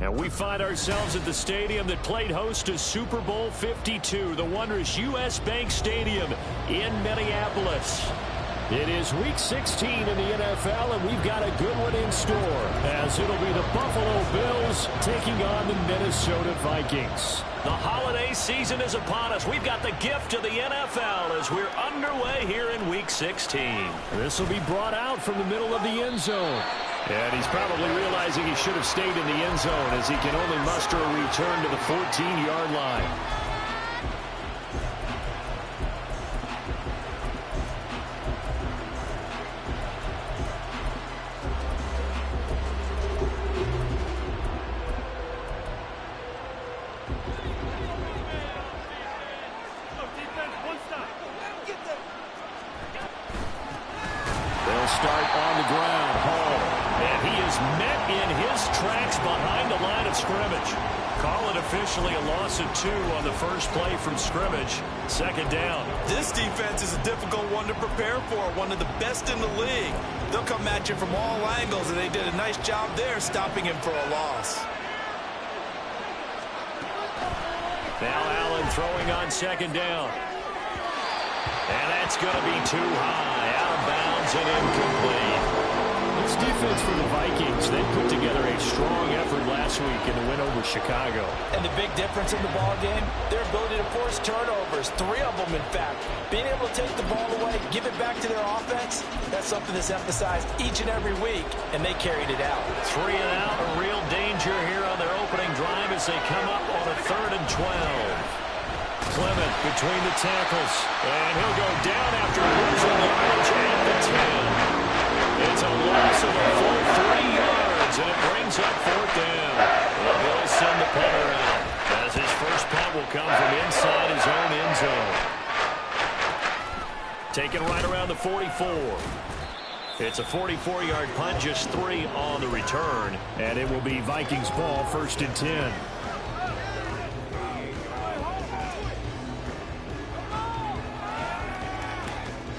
And we find ourselves at the stadium that played host to Super Bowl 52, the wondrous U.S. Bank Stadium in Minneapolis. It is Week 16 in the NFL, and we've got a good one in store, as it'll be the Buffalo Bills taking on the Minnesota Vikings. The holiday season is upon us. We've got the gift of the NFL as we're underway here in Week 16. This will be brought out from the middle of the end zone. And he's probably realizing he should have stayed in the end zone as he can only muster a return to the 14-yard line. They'll start on the ground. Hall. And he is met in his tracks behind the line of scrimmage. Call it officially a loss of 2 on the first play from scrimmage. Second down. This defense is a difficult one to prepare for, one of the best in the league. They'll come at you from all angles, and they did a nice job there stopping him for a loss. Now Allen throwing on second down. And that's going to be too high. Out of bounds and incomplete. This defense for the Vikings, they put together a strong effort last week in the win over Chicago. And the big difference in the ball game, their ability to force turnovers, 3 of them in fact. Being able to take the ball away, give it back to their offense, that's something that's emphasized each and every week, and they carried it out. 3 and out, a real danger here on their opening drive as they come up on a 3rd and 12. Clement between the tackles, and he'll go down after losing yardage at the 10. It's a loss of a full 3 yards, and it brings up 4th down. The Bills send the punter out, as his first punt will come from inside his own end zone. Taken right around the 44. It's a 44-yard punt, just 3 on the return, and it will be Vikings ball, 1st and 10.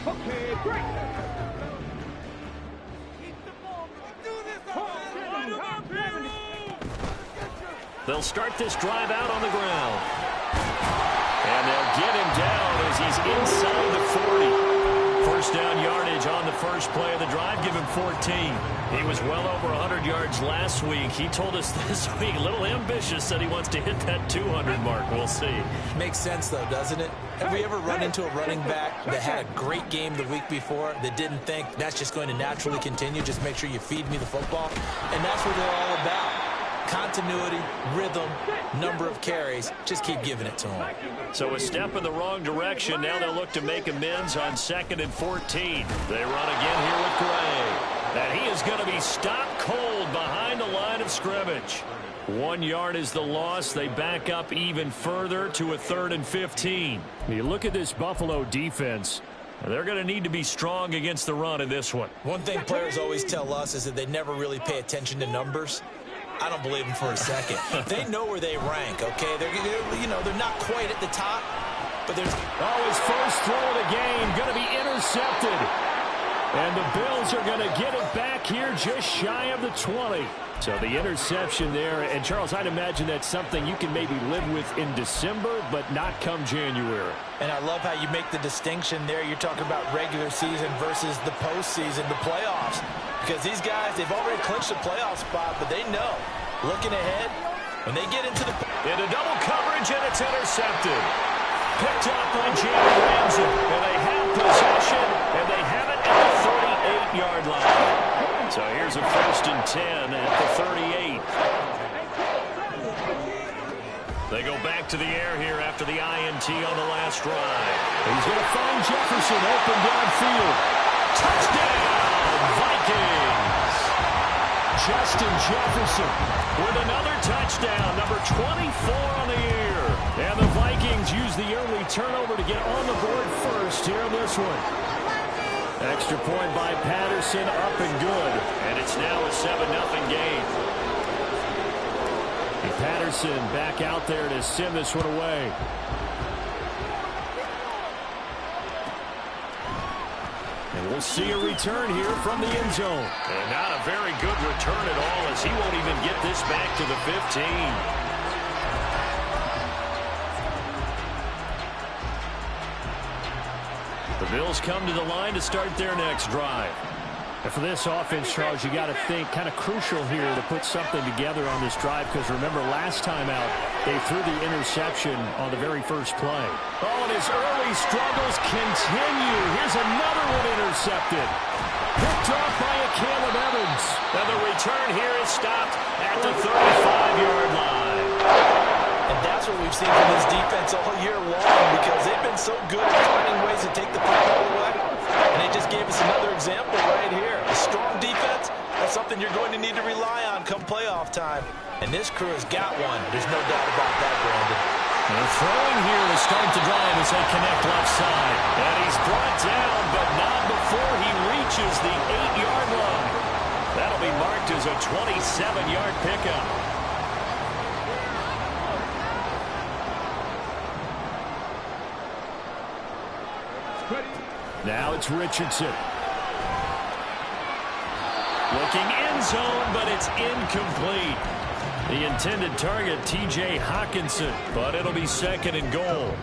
Okay, great. They'll start this drive out on the ground. And they'll get him down as he's inside the 40. First down yardage on the first play of the drive. Give him 14. He was well over 100 yards last week. He told us this week, a little ambitious, said he wants to hit that 200 mark. We'll see. Makes sense, though, doesn't it? Have we ever run into a running back that had a great game the week before that didn't think that's just going to naturally continue? Just make sure you feed me the football. And that's what they're all about. Continuity, rhythm, number of carries. Just keep giving it to him. So a step in the wrong direction. Now they'll look to make amends on 2nd and 14. They run again here with Gray. And he is going to be stopped cold behind the line of scrimmage. 1 yard is the loss. They back up even further to a 3rd and 15. You look at this Buffalo defense. They're going to need to be strong against the run in this one. One thing players always tell us is that they never really pay attention to numbers. I don't believe them for a second. They know where they rank, okay? They're not quite at the top, but there's... Oh, his first throw of the game going to be intercepted. And the Bills are going to get it back here just shy of the 20. So the interception there. And, Charles, I'd imagine that's something you can maybe live with in December, but not come January. And I love how you make the distinction there. You're talking about regular season versus the postseason, the playoffs. Because these guys, they've already clinched a playoff spot, but they know, looking ahead, when they get into double coverage, and it's intercepted. Picked up by Jalen Ramsey. And they have possession, and they have it at the 38-yard line. So here's a 1st and 10 at the 38. They go back to the air here after the INT on the last drive. He's going to find Jefferson open downfield. Touchdown, Vikings! Justin Jefferson with another touchdown, number 24 on the year. And the Vikings use the early turnover to get on the board first here in this one. Extra point by Patterson, up and good. And it's now a 7-0 game. And Patterson back out there to send this one away. And we'll see a return here from the end zone. And not a very good return at all as he won't even get this back to the 15. The Bills come to the line to start their next drive. And for this offense, Charles, you got to think kind of crucial here to put something together on this drive because remember last time out they threw the interception on the very first play. Oh, and his early struggles continue. Here's another one intercepted. Picked off by a Caleb Evans. And the return here is stopped at the 35-yard line. And that's what we've seen from this defense all year long because they've been so good at finding ways to take the football away. And they just gave us another example right here. A strong defense, that's something you're going to need to rely on come playoff time. And this crew has got one. There's no doubt about that, Brandon. And throwing here to start the drive as they connect left side. And he's brought down, but not before he reaches the 8-yard line. That'll be marked as a 27-yard pickup. Now it's Richardson. Looking end zone, but it's incomplete. The intended target, T.J. Hawkinson, but it'll be second and goal.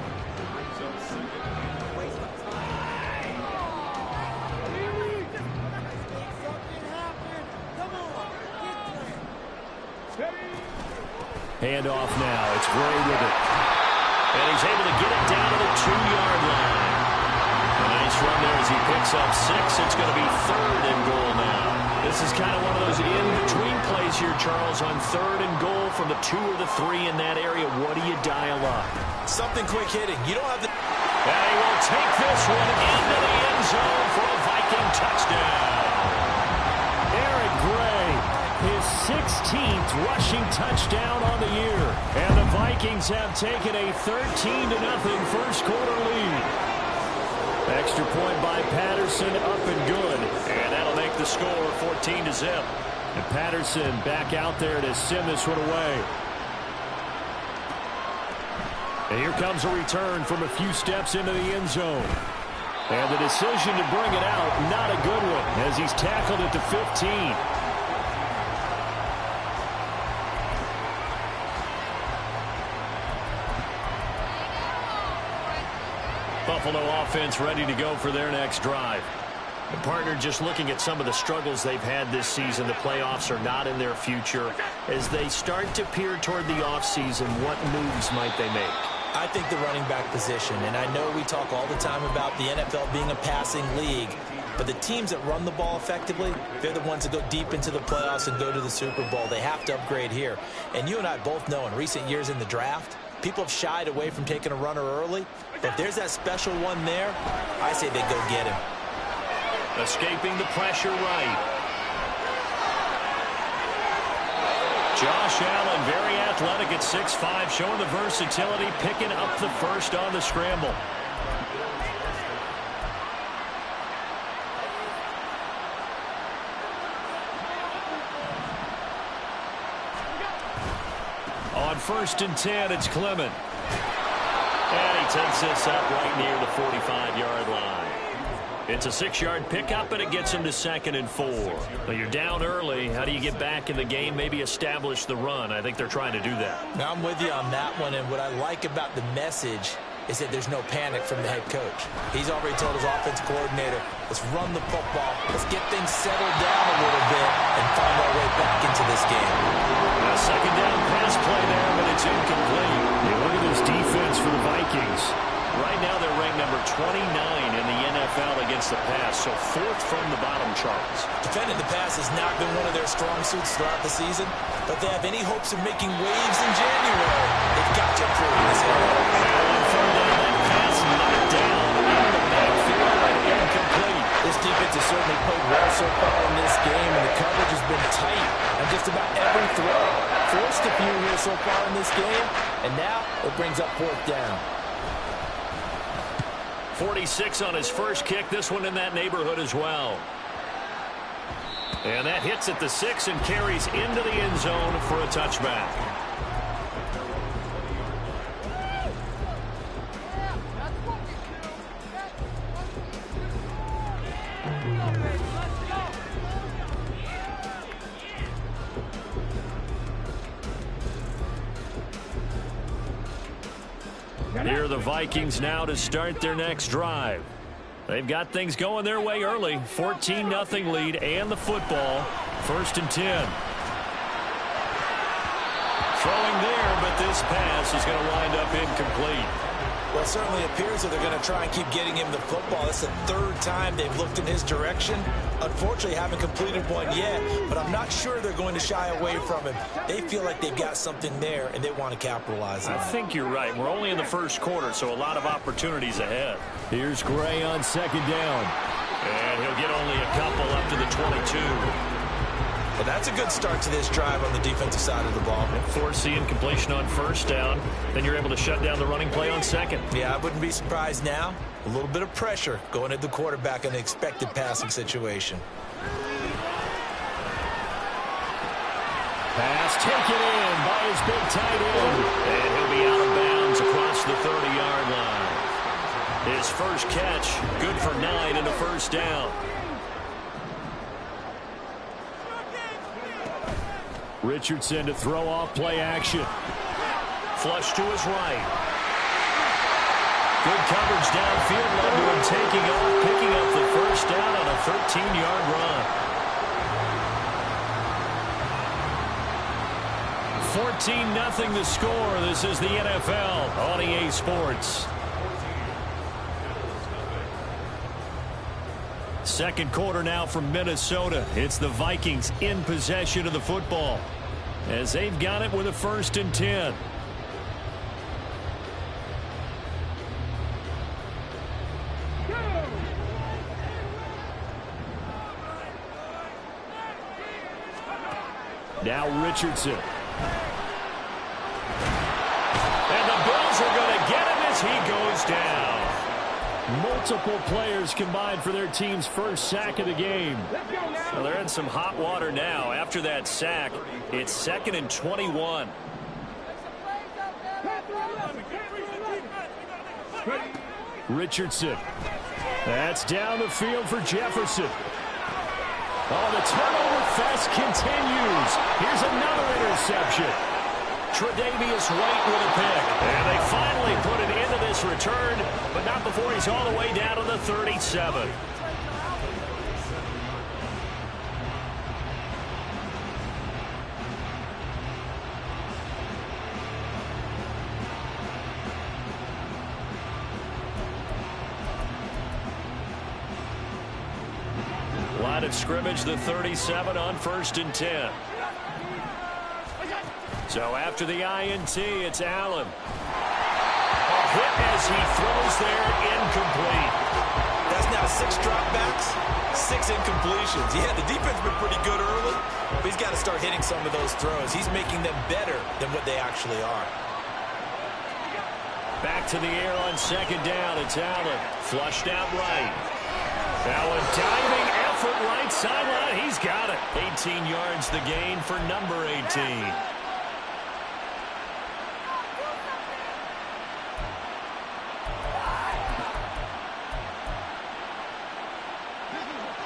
Handoff now. It's Gray with it. And he's able to get it down to the 2-yard line. A nice run there as he picks up 6. It's going to be third and goal now. This is kind of one of those in-between plays here, Charles, on third and goal from the 2 or the 3 in that area. What do you dial up? Something quick hitting. You don't have the... And he will take this one into the end zone for a Viking touchdown. Eric Gray, his 16th rushing touchdown on the year. And the Vikings have taken a 13-0 first quarter lead. Extra point by Patterson, up and good. And that'll make the score 14-0. And Patterson back out there to send this one away. And here comes a return from a few steps into the end zone. And the decision to bring it out, not a good one, as he's tackled at the 15. Buffalo offense ready to go for their next drive. The partner just looking at some of the struggles they've had this season. The playoffs are not in their future. As they start to peer toward the offseason, what moves might they make? I think the running back position, and I know we talk all the time about the NFL being a passing league, but the teams that run the ball effectively, they're the ones that go deep into the playoffs and go to the Super Bowl. They have to upgrade here. And you and I both know in recent years in the draft, people have shied away from taking a runner early, but if there's that special one there, I say they go get him. Escaping the pressure right. Josh Allen, very athletic at 6'5", showing the versatility, picking up the first on the scramble. On 1st and 10, it's Clement. And he takes this up right near the 45-yard line. It's a 6-yard pickup, and it gets him to 2nd and 4. Now you're down early. How do you get back in the game, maybe establish the run? I think they're trying to do that. Now I'm with you on that one, and what I like about the message is that there's no panic from the head coach. He's already told his offense coordinator, let's run the football, let's get things settled down a little bit and find our way back into this game. A 2nd down pass play there, but it's incomplete. Yeah, look at this defense for the Vikings. Right now they're ranked number 29 in the NFL against the pass, so 4th from the bottom charts. Defending the pass has not been one of their strong suits throughout the season, but they have any hopes of making waves in January, they've got to improve in this area. And 3rd down, that pass knocked down in the backfield and incomplete. This defense has certainly played well so far in this game, and the coverage has been tight on just about every throw. Forced a few here so far in this game, and now it brings up 4th down. 46 on his first kick. This one in that neighborhood as well. And that hits at the 6 and carries into the end zone for a touchback. Here are the Vikings now to start their next drive. They've got things going their way early. 14-0 lead and the football. 1st and 10. Throwing there, but this pass is going to wind up incomplete. Well, it certainly appears that they're going to try and keep getting him the football. It's the 3rd time they've looked in his direction. Unfortunately, haven't completed one yet, but I'm not sure they're going to shy away from him. They feel like they've got something there, and they want to capitalize on it. I think you're right. We're only in the 1st quarter, so a lot of opportunities ahead. Here's Gray on 2nd down. And he'll get only a couple up to the 22. Well, that's a good start to this drive on the defensive side of the ball. Force the incompletion on 1st down. Then you're able to shut down the running play on 2nd. Yeah, I wouldn't be surprised now. A little bit of pressure going at the quarterback in an expected passing situation. Pass taken in by his big tight end. And he'll be out of bounds across the 30-yard line. His first catch, good for 9 and a 1st down. Richardson to throw off play action. Flush to his right. Good coverage downfield led to him taking off, picking up the 1st down on a 13-yard run. 14-0 the score. This is the NFL on EA Sports. 2nd quarter now from Minnesota. It's the Vikings in possession of the football as they've got it with a 1st and 10. Now Richardson. And the Bills are going to get him as he goes down. Multiple players combined for their team's 1st sack of the game. Well, they're in some hot water now. After that sack, it's 2nd and 21. Richardson. That's down the field for Jefferson. Oh, the turnover fest continues. Here's another interception. Tre'Davious White with a pick. And they finally put it into this return, but not before he's all the way down to the 37. Line of scrimmage, the 37 on 1st and 10. So after the INT, it's Allen. A hit as he throws there, incomplete. That's now 6 dropbacks, 6 incompletions. Yeah, the defense has been pretty good early, but he's got to start hitting some of those throws. He's making them better than what they actually are. Back to the air on 2nd down. It's Allen. Flushed out right. Allen diving effort right sideline. He's got it. 18 yards the gain for number 18.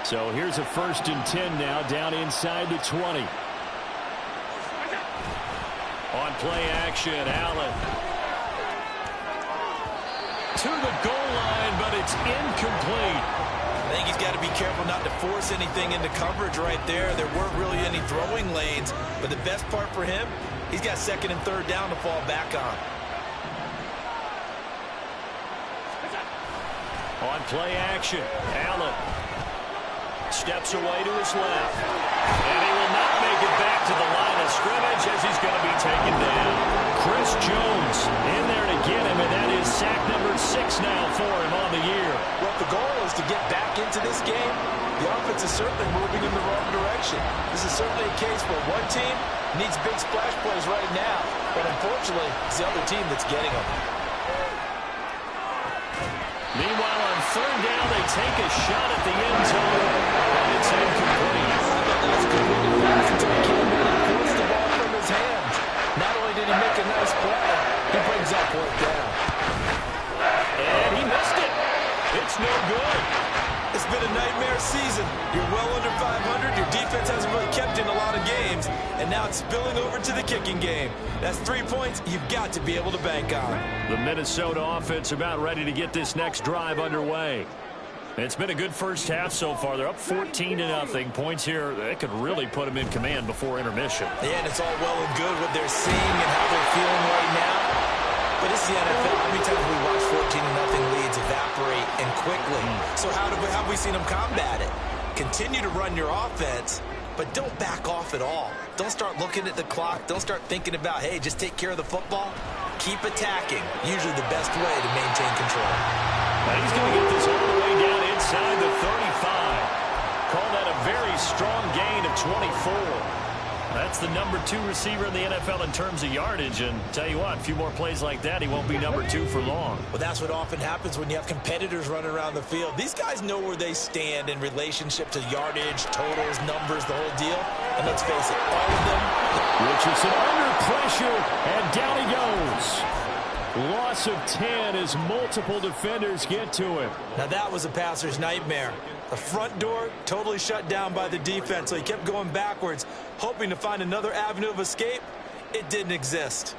So here's a 1st and 10 now down inside the 20. On play action, Allen. To the goal line, but it's incomplete. I think he's got to be careful not to force anything into coverage right there. There weren't really any throwing lanes, but the best part for him, he's got 2nd and 3rd down to fall back on. On play action, Allen steps away to his left. And he will not make it back to the line of scrimmage as he's going to be taken down. Chris Jones in there to get him, and that is sack number 6 now for him on the year. Well, if the goal is to get back into this game, the offense is certainly moving in the wrong direction. This is certainly a case where one team needs big splash plays right now, but unfortunately, it's the other team that's getting them. Meanwhile, on 3rd down, they take a shot at the end zone, and it's incomplete. That's good looking pass until he came in and forced the ball from his hands. Not only did he make a nice play, he brings that fourth down. And he missed it. It's no good. It's been a nightmare season. You're well under 500. Your defense hasn't really kept you in a lot of games. and now it's spilling over to the kicking game. That's 3 points you've got to be able to bank on. The Minnesota offense about ready to get this next drive underway. It's been a good first half so far. They're up 14-0. Points here, that could really put them in command before intermission. Yeah, and it's all well and good what they're seeing and how they're feeling right now. But it's the NFL. How many times we watch 14-0 leads evaporate and quickly? So how have we seen them combat it? Continue to run your offense, but don't back off at all. Don't start looking at the clock. Don't start thinking about, hey, just take care of the football. Keep attacking. Usually the best way to maintain control. Now he's going to get this all the way down inside the 35. Call that a very strong gain of 24. That's the number 2 receiver in the NFL in terms of yardage. And tell you what, a few more plays like that, he won't be number 2 for long. Well, that's what often happens when you have competitors running around the field. These guys know where they stand in relationship to yardage, totals, numbers, the whole deal. And let's face it, all of them. Richardson under pressure, and down he goes. Loss of 10 as multiple defenders get to him. Now that was a passer's nightmare. The front door totally shut down by the defense, so he kept going backwards, hoping to find another avenue of escape. It didn't exist.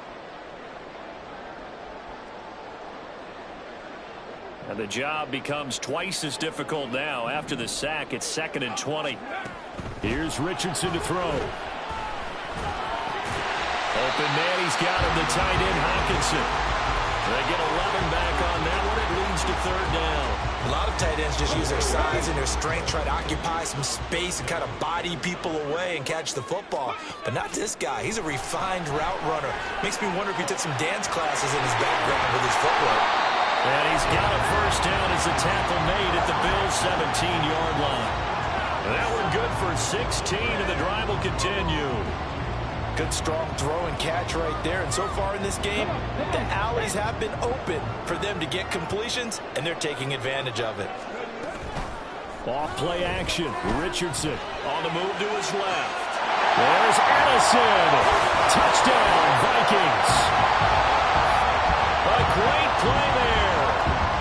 And the job becomes twice as difficult now. After the sack, it's 2nd and 20. Here's Richardson to throw. Open man, he's got him, the tight end, Hawkinson. They get 11 back on that one. It leads to 3rd down. A lot of tight ends just use their size and their strength, try to occupy some space and kind of body people away and catch the football. But not this guy. He's a refined route runner. Makes me wonder if he took some dance classes in his background with his footwork. And he's got a 1st down as the tackle made at the Bills' 17-yard line. That one good for 16, and the drive will continue. Good strong throw and catch right there. And so far in this game, the alleys have been open for them to get completions, and they're taking advantage of it. Off play action. Richardson on the move to his left. There's Addison. Touchdown, Vikings. A great play there.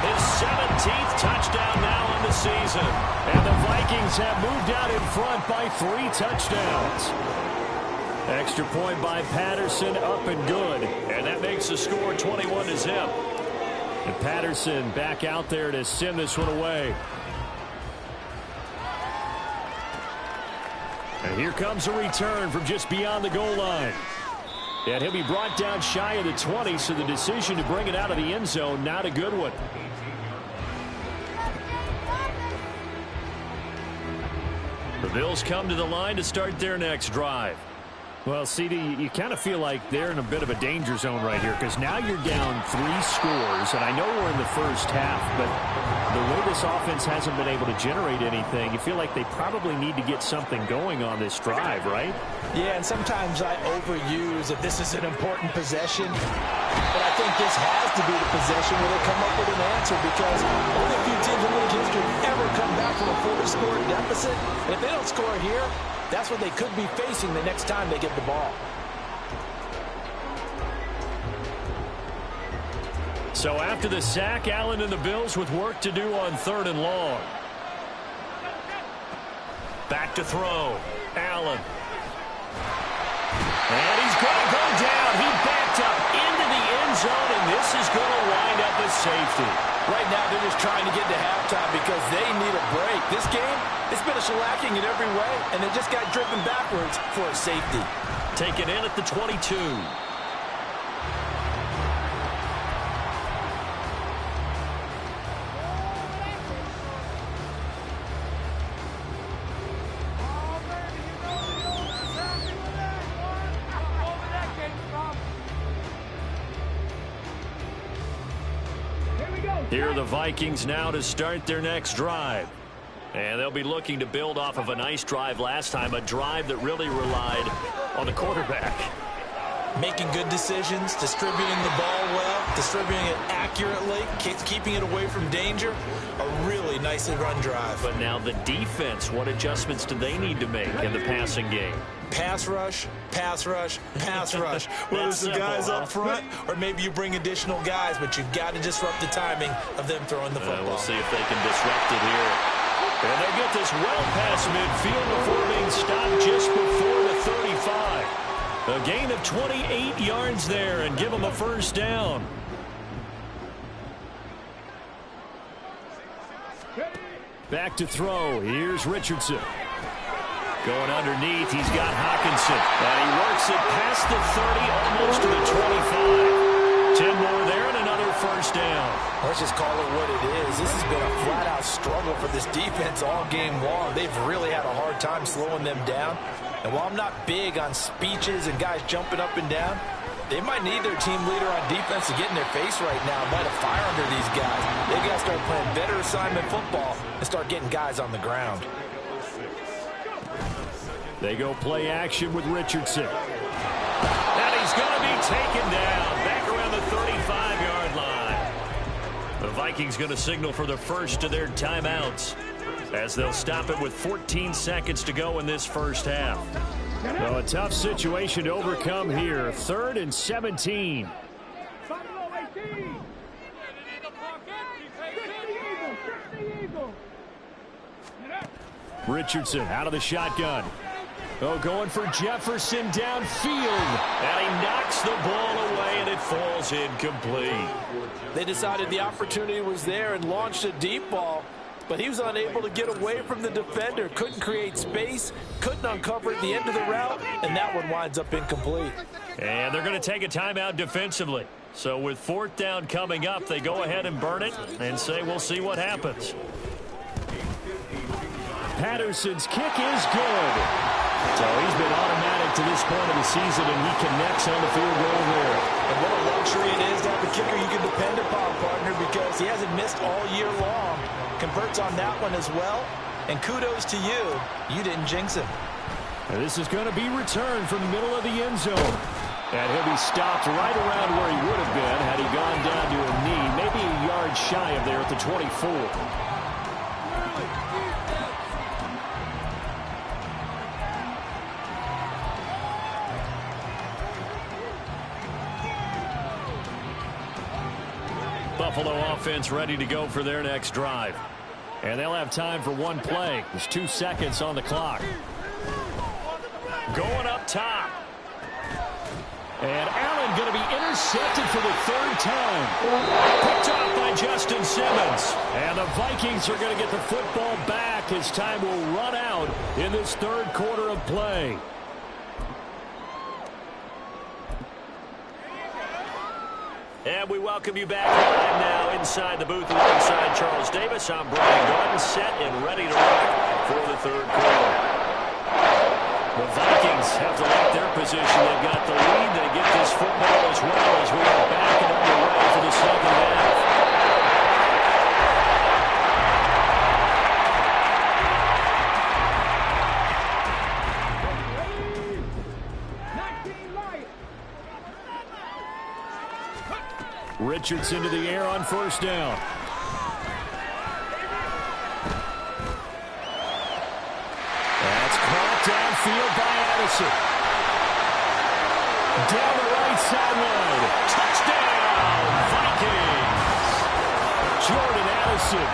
His 17th touchdown now on the season. And the Vikings have moved out in front by 3 touchdowns. Extra point by Patterson, up and good. And that makes the score 21-0. And Patterson back out there to send this one away. And here comes a return from just beyond the goal line. And he'll be brought down shy of the 20, so the decision to bring it out of the end zone, not a good one. The Bills come to the line to start their next drive. Well, CD, you kind of feel like they're in a bit of a danger zone right here because now you're down 3 scores, and I know we're in the first half, but the way this offense hasn't been able to generate anything, you feel like they probably need to get something going on this drive, right? Yeah, and sometimes I overuse that this is an important possession, but I think this has to be the possession where they come up with an answer because only a few teams in league history ever come back from a 4-score deficit, and if they don't score here, that's what they could be facing the next time they get the ball. So after the sack, Allen and the Bills with work to do on 3rd and long. Back to throw. Allen. And he's going to go down. He backed up into the end zone, and this is going to wind up as safety. Right now, they're just trying to get to halftime because they need a break. This game, it's been a shellacking in every way, and they just got driven backwards for a safety. Taken in at the 22. Here are the Vikings now to start their next drive. And they'll be looking to build off of a nice drive last time, a drive that really relied on the quarterback. Making good decisions, distributing the ball well, distributing it accurately, keeping it away from danger. A really nicely run drive. But now the defense, what adjustments do they need to make in the passing game? Pass rush, pass rush, pass rush. Whether it's the guys up front or maybe you bring additional guys, but you've got to disrupt the timing of them throwing the football. We'll see if they can disrupt it here. And they get this well past midfield before being stopped just before the 35. A gain of 28 yards there and give them a first down. Back to throw. Here's Richardson. Going underneath, he's got Hawkinson. And he works it past the 30, almost to the 25. 10 more there and another first down. Let's just call it what it is. This has been a flat-out struggle for this defense all game long. They've really had a hard time slowing them down. And while I'm not big on speeches and guys jumping up and down, they might need their team leader on defense to get in their face right now, light a fire under these guys. They got to start playing better assignment football and start getting guys on the ground. They go play action with Richardson. And he's going to be taken down back around the 35-yard line. The Vikings going to signal for the first of their timeouts as they'll stop it with 14 seconds to go in this first half. Well, a tough situation to overcome here. 3rd and 17. Richardson out of the shotgun. Oh, going for Jefferson downfield. And he knocks the ball away, and it falls incomplete. They decided the opportunity was there and launched a deep ball, but he was unable to get away from the defender. Couldn't create space, couldn't uncover at the end of the route, and that one winds up incomplete. And they're going to take a timeout defensively. So with 4th down coming up, they go ahead and burn it and say we'll see what happens. Patterson's kick is good. So he's been automatic to this point of the season, and he connects on the field goal there. And what a luxury it is to have a kicker you can depend upon, partner, because he hasn't missed all year long. Converts on that one as well. And kudos to you. You didn't jinx him. And this is going to be returned from the middle of the end zone. And he'll be stopped right around where he would have been had he gone down to a knee, maybe a yard shy of there at the 24. Buffalo offense ready to go for their next drive. And they'll have time for one play. There's 2 seconds on the clock. Going up top. And Allen going to be intercepted for the 3rd time. Picked off by Justin Simmons. And the Vikings are going to get the football back as time will run out in this 3rd quarter of play. And we welcome you back live now inside the booth alongside Charles Davis. I'm Brian Gordon, set and ready to rock for the 3rd quarter. The Vikings have to like their position. They've got the lead. They get this football as well as we are back and underway for the 2nd half. Richardson to the air on 1st down. That's caught downfield by Addison. Down the right sideline. Touchdown, Vikings. Jordan Addison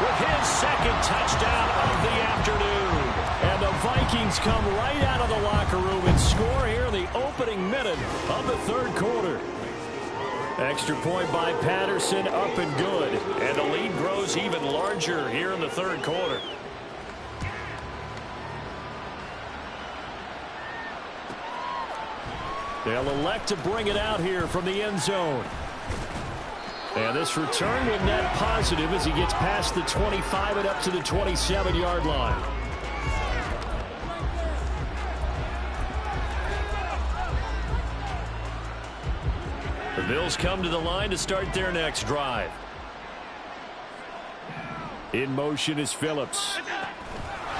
with his 2nd touchdown of the afternoon. And the Vikings come right out of the locker room and score here in the opening minute of the 3rd quarter. Extra point by Patterson, up and good. And the lead grows even larger here in the 3rd quarter. They'll elect to bring it out here from the end zone. And this return will net positive as he gets past the 25 and up to the 27-yard line. The Bills come to the line to start their next drive. In motion is Phillips.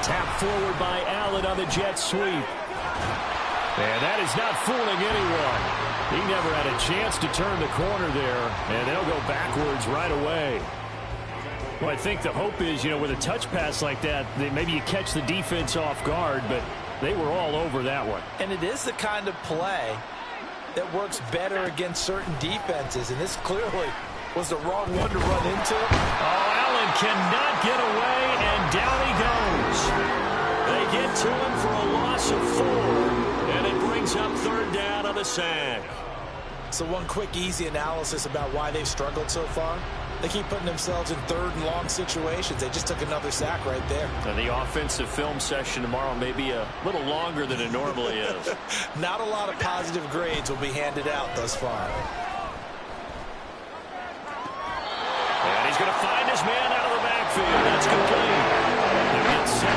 Tapped forward by Allen on the jet sweep. And that is not fooling anyone. He never had a chance to turn the corner there, and they'll go backwards right away. Well, I think the hope is, with a touch pass like that, maybe you catch the defense off guard, but they were all over that one. And it is the kind of play that works better against certain defenses, and this clearly was the wrong one to run into. Oh, Allen cannot get away, and down he goes. They get to him for a loss of 4, and it brings up 3rd down on the sack. So one quick, easy analysis about why they've struggled so far. They keep putting themselves in third and long situations. They just took another sack right there. And the offensive film session tomorrow may be a little longer than it normally is. Not a lot of positive grades will be handed out thus far. And he's going to find his man out of the backfield. That's complete. He'll get 17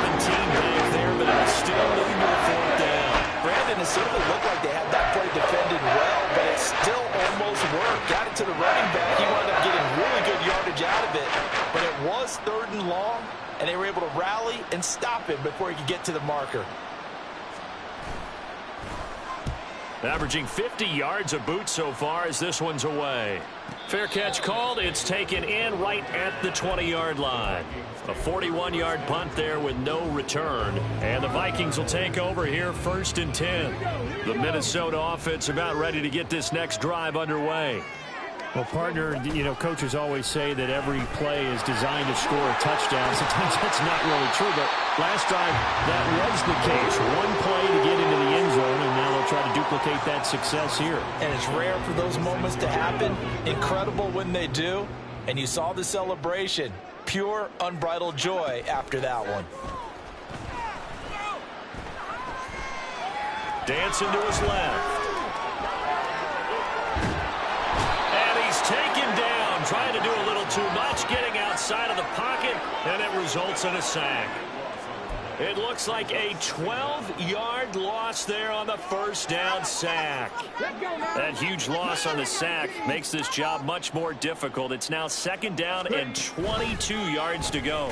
back there, but it'll still lead to a fourth down. Brandon, it certainly looked like they had that play defended well, but it still almost worked. Got it to the running back. He wound up getting really good yardage out of it, but it was third and long, and they were able to rally and stop him before he could get to the marker. Averaging 50 yards a boot so far as this one's away. Fair catch called. It's taken in right at the 20-yard line. A 41-yard punt there with no return. And the Vikings will take over here 1st and 10. The Minnesota offense about ready to get this next drive underway. Well, partner, you know, coaches always say that every play is designed to score a touchdown. Sometimes that's not really true, but last drive that was the case. One play to get into the end zone, and now they'll try to duplicate that success here. And it's rare for those moments to happen. Incredible when they do. And you saw the celebration. Pure, unbridled joy after that one. Dancing to his left. Taken down, trying to do a little too much, getting outside of the pocket, and it results in a sack. It looks like a 12-yard loss there on the first down sack. That huge loss on the sack makes this job much more difficult. It's now 2nd down and 22 yards to go.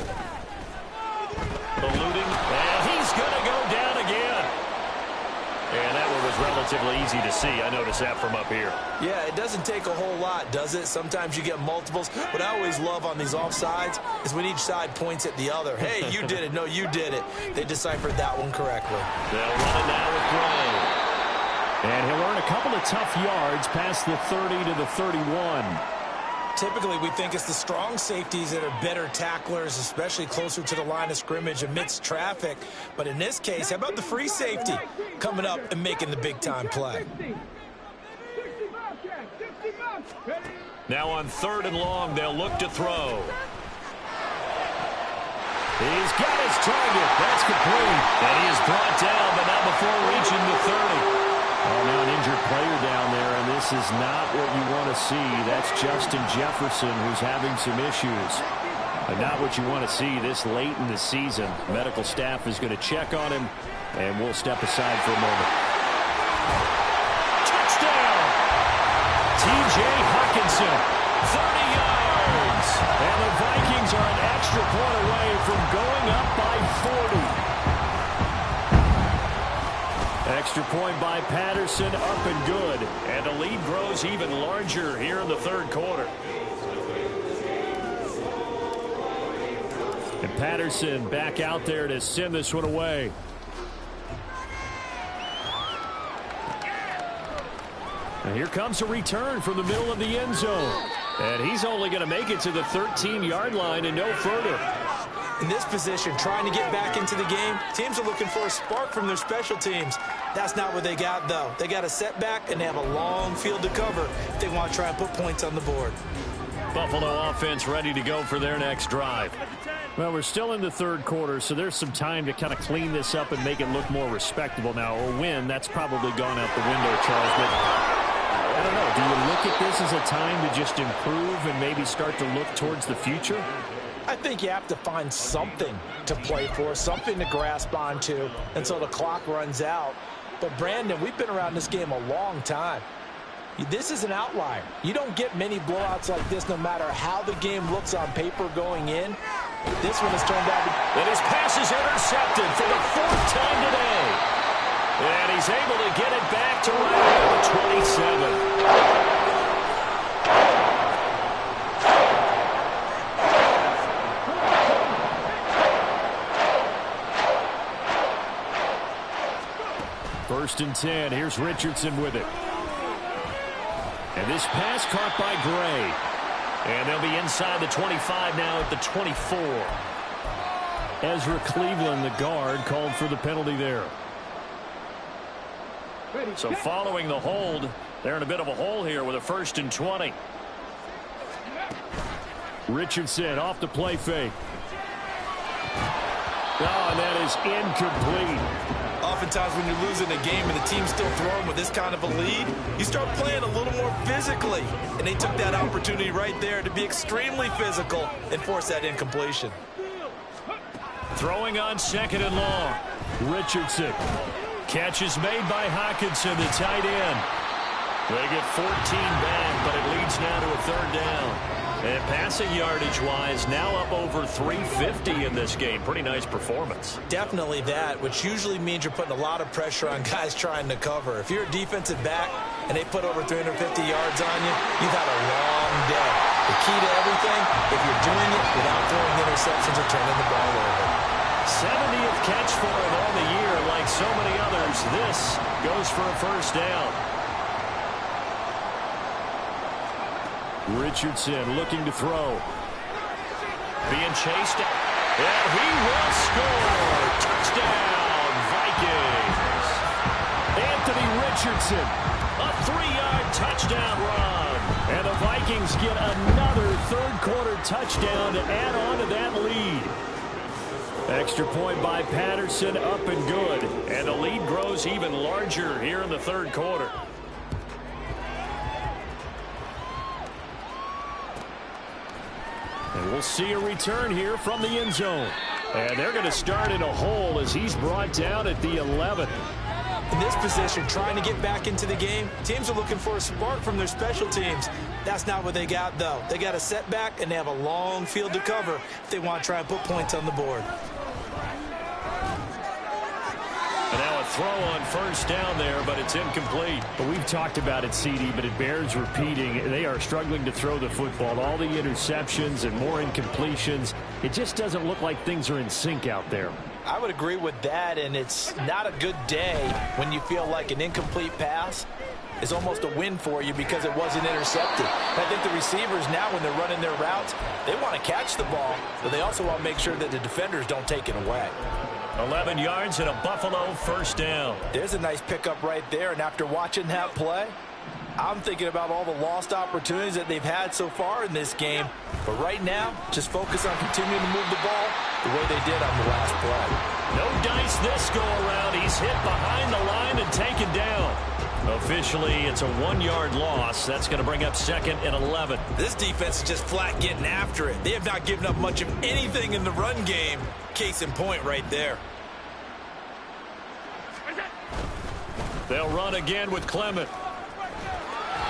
Eluding, and he's going to go down again. And that one was relatively easy to see. I noticed that from up here. Yeah, it doesn't take a whole lot, does it? Sometimes you get multiples. What I always love on these offsides is when each side points at the other. Hey, you did it. No, you did it. They deciphered that one correctly. They'll run it now with Gray. And he'll earn a couple of tough yards past the 30 to the 31. Typically, we think it's the strong safeties that are better tacklers, especially closer to the line of scrimmage amidst traffic. But in this case, how about the free safety coming up and making the big-time play? Now on 3rd and long, they'll look to throw. He's got his target. That's complete. And he is brought down, but not before reaching the 30. Oh, now an injured player down there, and this is not what you want to see. That's Justin Jefferson, who's having some issues. But not what you want to see this late in the season. Medical staff is going to check on him, and we'll step aside for a moment. Touchdown! T.J. Hawkinson, 30 yards. And the Vikings are an extra point away from going up by 40. Extra point by Patterson, up and good. And the lead grows even larger here in the 3rd quarter. And Patterson back out there to send this one away. And here comes a return from the middle of the end zone. And he's only going to make it to the 13-yard line and no further. In this position, trying to get back into the game, teams are looking for a spark from their special teams. That's not what they got, though. They got a setback, and they have a long field to cover if they want to try and put points on the board. Buffalo offense ready to go for their next drive. Well, we're still in the 3rd quarter, so there's some time to kind of clean this up and make it look more respectable now. Or win, that's probably gone out the window, Charles. But I don't know. Do you look at this as a time to just improve and maybe start to look towards the future? I think you have to find something to play for, something to grasp onto until the clock runs out. But, Brandon, we've been around this game a long time. This is an outlier. You don't get many blowouts like this no matter how the game looks on paper going in. This one has turned out to be... And his pass is intercepted for the 4th time today. And he's able to get it back to right around the 27. First and 10. Here's Richardson with it. And this pass caught by Gray. And they'll be inside the 25 now at the 24. Ezra Cleveland, the guard, called for the penalty there. So following the hold, they're in a bit of a hole here with a 1st and 20. Richardson off the play fake. Oh, and that is incomplete. Oftentimes when you're losing a game and the team's still throwing with this kind of a lead, you start playing a little more physically. And they took that opportunity right there to be extremely physical and force that incompletion. Throwing on 2nd and long. Richardson. Catch is made by Hockenson, the tight end. They get 14 back, but it leads now to a 3rd down. And passing yardage-wise, now up over 350 in this game. Pretty nice performance. Definitely that, which usually means you're putting a lot of pressure on guys trying to cover. If you're a defensive back and they put over 350 yards on you, you've had a long day. The key to everything, if you're doing it without throwing interceptions or turning the ball over. 70th catch for him on the year. Like so many others, this goes for a 1st down. Richardson looking to throw. Being chased, and he will score. Touchdown, Vikings. Anthony Richardson. A 3-yard touchdown run. And the Vikings get another 3rd quarter touchdown to add on to that lead. Extra point by Patterson, up and good. And the lead grows even larger here in the 3rd quarter. And we'll see a return here from the end zone. And they're going to start in a hole as he's brought down at the 11. In this position, trying to get back into the game, teams are looking for a spark from their special teams. That's not what they got, though. They got a setback, and they have a long field to cover if they want to try and put points on the board. And now a throw on 1st down there, but it's incomplete. But we've talked about it, CD, but it bears repeating. They are struggling to throw the football. All the interceptions and more incompletions. It just doesn't look like things are in sync out there. I would agree with that, and it's not a good day when you feel like an incomplete pass is almost a win for you because it wasn't intercepted. And I think the receivers now, when they're running their routes, they want to catch the ball, but they also want to make sure that the defenders don't take it away. 11 yards and a Buffalo 1st down. There's a nice pickup right there, and after watching that play, I'm thinking about all the lost opportunities that they've had so far in this game. But right now, just focus on continuing to move the ball the way they did on the last play. No dice this go-around. He's hit behind the line and taken down. Officially, it's a 1-yard loss. That's going to bring up 2nd and 11. This defense is just flat getting after it. They have not given up much of anything in the run game. Case in point right there. They'll run again with Clement.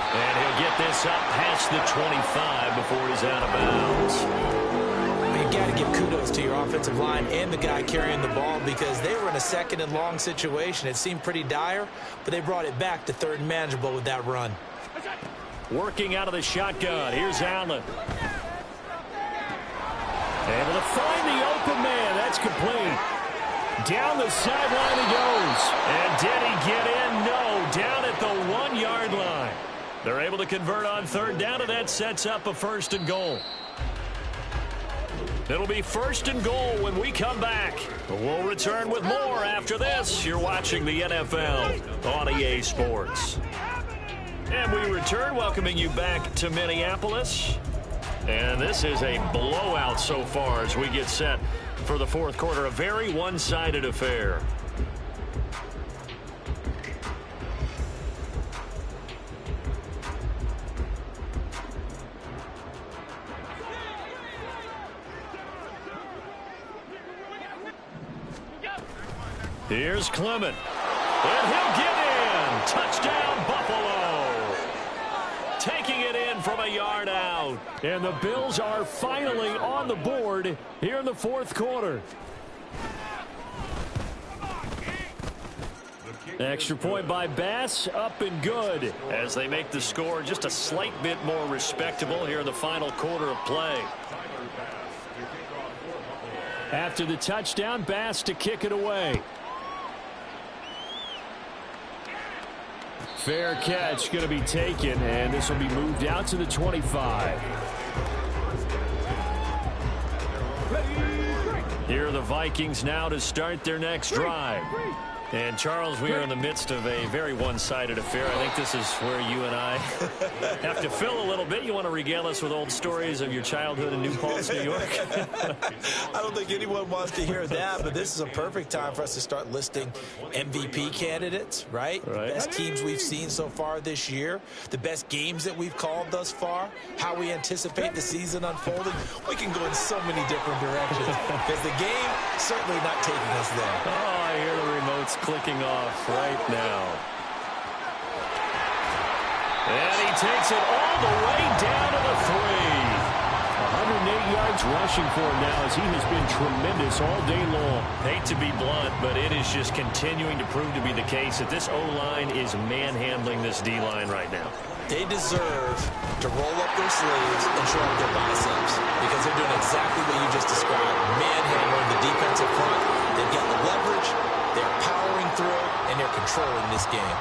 And he'll get this up past the 25 before he's out of bounds. You got to give kudos to your offensive line and the guy carrying the ball because they were in a 2nd and long situation. It seemed pretty dire, but they brought it back to 3rd and manageable with that run. Working out of the shotgun. Here's Allen. Able to find the open man. That's complete. Down the sideline he goes. And did he get in? No. Down at the 1-yard line. They're able to convert on 3rd down, and that sets up a 1st and goal. It'll be 1st and goal when we come back. We'll return with more after this. You're watching the NFL on EA Sports. And we return, welcoming you back to Minneapolis. And this is a blowout so far as we get set for the 4th quarter. A very one-sided affair. Here's Clement. And he'll get in. Touchdown, Buffalo. Taking it in from a yard out. And the Bills are finally on the board here in the 4th quarter. Extra point by Bass, up and good. As they make the score just a slight bit more respectable here in the final quarter of play. After the touchdown, Bass to kick it away. Fair catch going to be taken, and this will be moved out to the 25. Here are the Vikings now to start their next drive. And, Charles, we are in the midst of a very one-sided affair. I think this is where you and I have to fill a little bit. You want to regale us with old stories of your childhood in New Paltz, New York? I don't think anyone wants to hear that, but this is a perfect time for us to start listing MVP candidates, right? Best teams we've seen so far this year, the best games that we've called thus far, how we anticipate the season unfolding. We can go in so many different directions because the game certainly not taking us there. Oh, I hear the remotes clicking off right now. And he takes it all the way down to the 3. 108 yards rushing for him now as he has been tremendous all day long. Hate to be blunt, but it is just continuing to prove to be the case that this O-line is manhandling this D-line right now. They deserve to roll up their sleeves and show up their biceps because they're doing exactly what you just described, manhandling the defensive front. They've got the leverage, they're powering through, and they're controlling this game.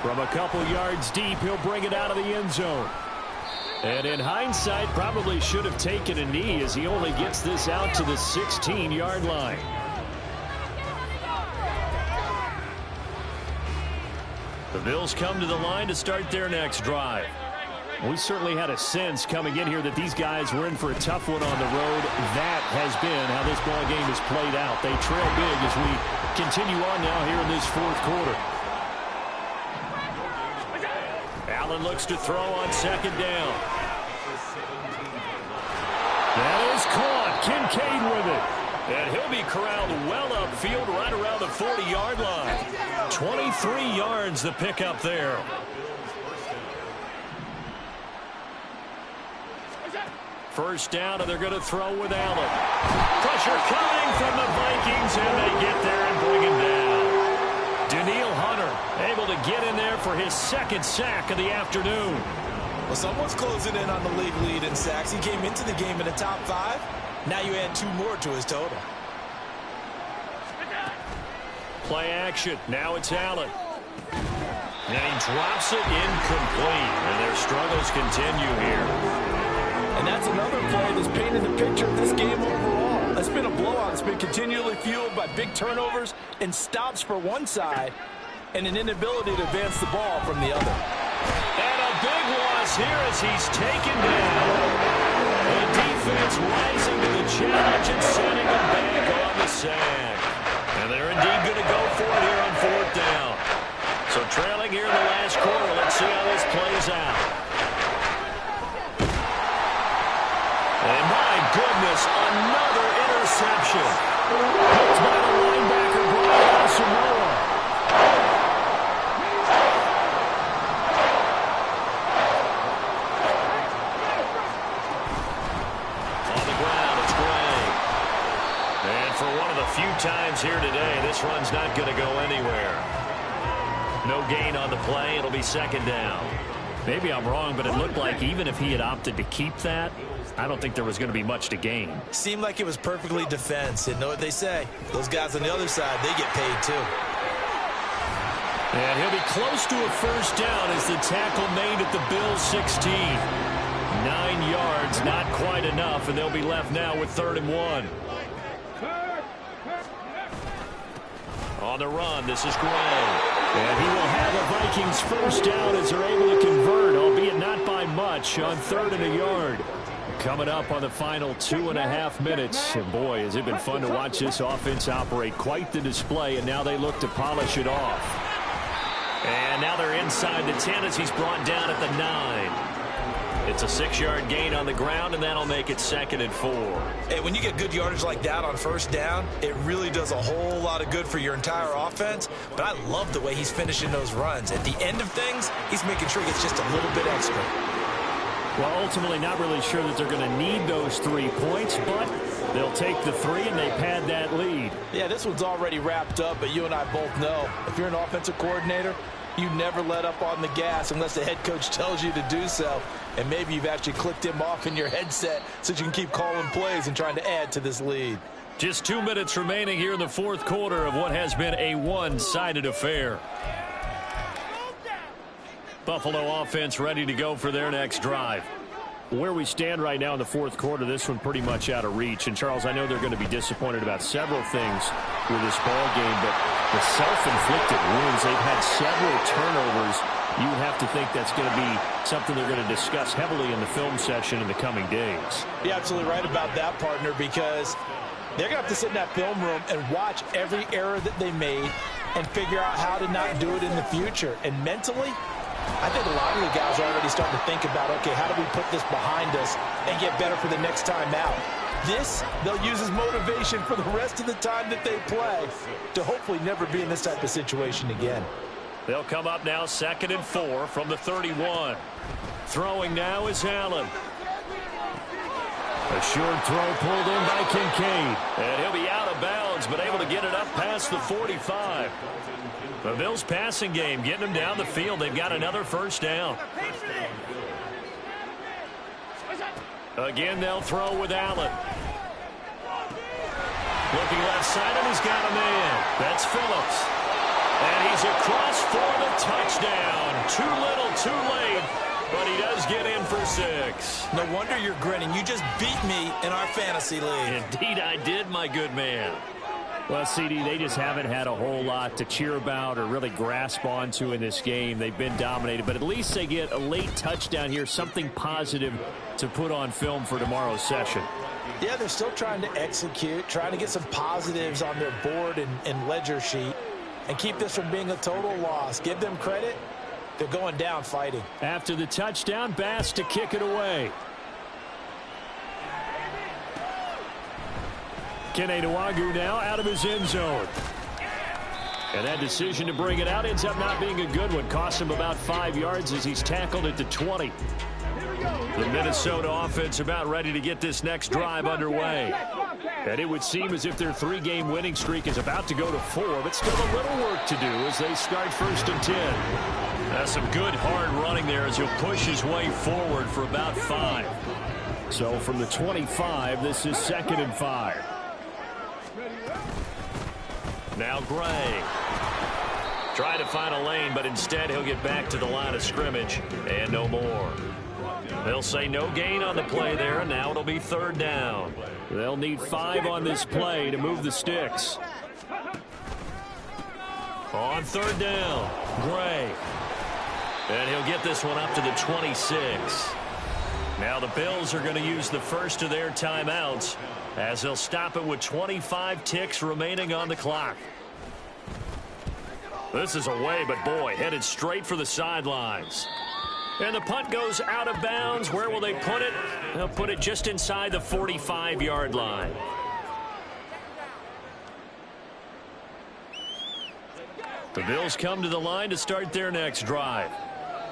From a couple yards deep, he'll bring it out of the end zone. And in hindsight, probably should have taken a knee as he only gets this out to the 16-yard line. The Bills come to the line to start their next drive. We certainly had a sense coming in here that these guys were in for a tough one on the road. That has been how this ball game has played out. They trail big as we continue on now here in this fourth quarter. Allen looks to throw on second down. That is caught. Kincaid with it. And he'll be corralled well upfield right around the 40-yard line. 23 yards the pickup there. First down, and they're going to throw with Allen. Pressure coming from the Vikings, and they get there and bring him down. Daniil Hunter able to get in there for his second sack of the afternoon. Well, someone's closing in on the league lead in sacks. He came into the game in the top 5. Now you add 2 more to his total. Play action. Now it's Allen. And he drops it incomplete. And their struggles continue here. And that's another play that's painted the picture of this game overall. It's been a blowout. It's been continually fueled by big turnovers and stops for one side and an inability to advance the ball from the other. And a big loss here as he's taken down. The defense rising to the challenge and sending him back on the sack. And they're indeed going to go for it here on fourth down. So trailing here in the last quarter. Let's see how this plays out. And my goodness, another interception. Picked by the linebacker, Brian Asamoah. On the ground, it's Gray. And for one of the few times here today, this run's not going to go anywhere. No gain on the play. It'll be second down. Maybe I'm wrong, but it looked like even if he had opted to keep that, I don't think there was going to be much to gain. Seemed like it was perfectly defense. And know what they say? Those guys on the other side, they get paid too. And he'll be close to a first down as the tackle made at the Bills' 16. 9 yards, not quite enough, and they'll be left now with 3rd and 1. On the run, this is Gray. And he will have a Vikings first down as they're able to convert, albeit not by much, on 3rd and a yard. Coming up on the final 2.5 minutes. And boy, has it been fun to watch this offense operate. Quite the display, and now they look to polish it off. And now they're inside the 10 as he's brought down at the 9. It's a 6-yard gain on the ground, and that'll make it 2nd and 4. Hey, when you get good yardage like that on first down, it really does a whole lot of good for your entire offense. But I love the way he's finishing those runs. At the end of things, he's making sure he gets just a little bit extra. Well, ultimately not really sure that they're going to need those 3 points, but they'll take the 3 and they pad that lead. Yeah, this one's already wrapped up, but you and I both know if you're an offensive coordinator, you never let up on the gas unless the head coach tells you to do so. And maybe you've actually clicked him off in your headset so you can keep calling plays and trying to add to this lead. Just 2 minutes remaining here in the fourth quarter of what has been a one-sided affair. Buffalo offense ready to go for their next drive. Where we stand right now in the fourth quarter, this one pretty much out of reach. And, Charles, I know they're going to be disappointed about several things with this ball game, but the self-inflicted wounds, they've had several turnovers. You would have to think that's going to be something they're going to discuss heavily in the film session in the coming days. You're absolutely right about that, partner, because they're going to have to sit in that film room and watch every error that they made and figure out how to not do it in the future. And mentally, I think a lot of the guys are already starting to think about, okay, how do we put this behind us and get better for the next time out? This, they'll use as motivation for the rest of the time that they play to hopefully never be in this type of situation again. They'll come up now 2nd and 4 from the 31. Throwing now is Allen. A short throw pulled in by Kincaid. And he'll be out of bounds, but able to get it up past the 45. The Bills' passing game getting them down the field. They've got another first down. Again, they'll throw with Allen. Looking left side, and he's got a man. That's Phillips. And he's across for the touchdown. Too little, too late. But he does get in for 6. No wonder you're grinning. You just beat me in our fantasy league. Indeed I did, my good man. Well, CD, they just haven't had a whole lot to cheer about or really grasp onto in this game. They've been dominated, but at least they get a late touchdown here, something positive to put on film for tomorrow's session. Yeah, they're still trying to execute, trying to get some positives on their board and ledger sheet and keep this from being a total loss. Give them credit. They're going down fighting. After the touchdown, Bass to kick it away. Kene Nwangwu now out of his end zone. And that decision to bring it out ends up not being a good one. Cost him about 5 yards as he's tackled at the 20. The Minnesota offense about ready to get this next drive underway. And it would seem as if their 3-game winning streak is about to go to 4, but still a little work to do as they start 1st and 10. That's some good hard running there as he'll push his way forward for about 5. So from the 25, this is 2nd and 5. Now Gray. Trying to find a lane, but instead he'll get back to the line of scrimmage and no more. They'll say no gain on the play there, and now it'll be 3rd down. They'll need 5 on this play to move the sticks. On 3rd down, Gray. And he'll get this one up to the 26. Now the Bills are going to use the first of their timeouts as they'll stop it with 25 ticks remaining on the clock. This is away, but boy, headed straight for the sidelines. And the punt goes out of bounds. Where will they put it? They'll put it just inside the 45-yard line. The Bills come to the line to start their next drive.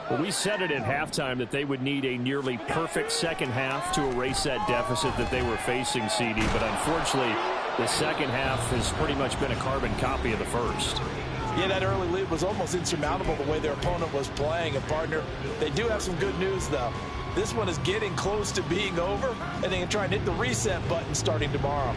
Well, we said it at halftime that they would need a nearly perfect second half to erase that deficit that they were facing, CD. But unfortunately, the second half has pretty much been a carbon copy of the first. Yeah, that early lead was almost insurmountable the way their opponent was playing. And, partner, they do have some good news, though. This one is getting close to being over, and they can try and hit the reset button starting tomorrow.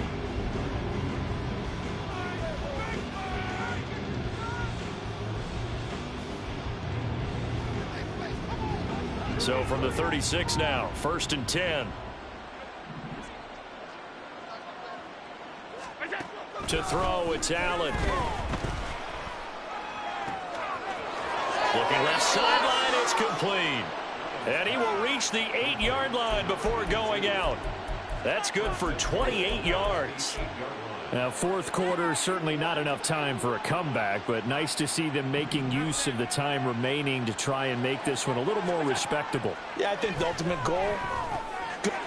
So from the 36 now, 1st and 10. To throw, it's Allen. Looking left sideline, it's complete. And he will reach the 8-yard line before going out. That's good for 28 yards. Now, fourth quarter, certainly not enough time for a comeback, but nice to see them making use of the time remaining to try and make this one a little more respectable. Yeah, I think the ultimate goal.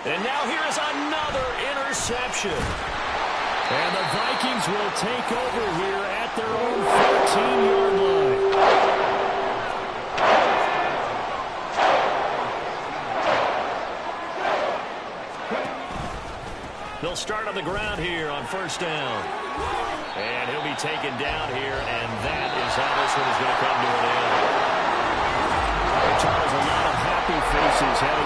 And now here is another interception. And the Vikings will take over here at their own 14-yard line. They'll start on the ground here on 1st down. And he'll be taken down here, and that is how this one is going to come to an end. Charles, a lot of happy faces heading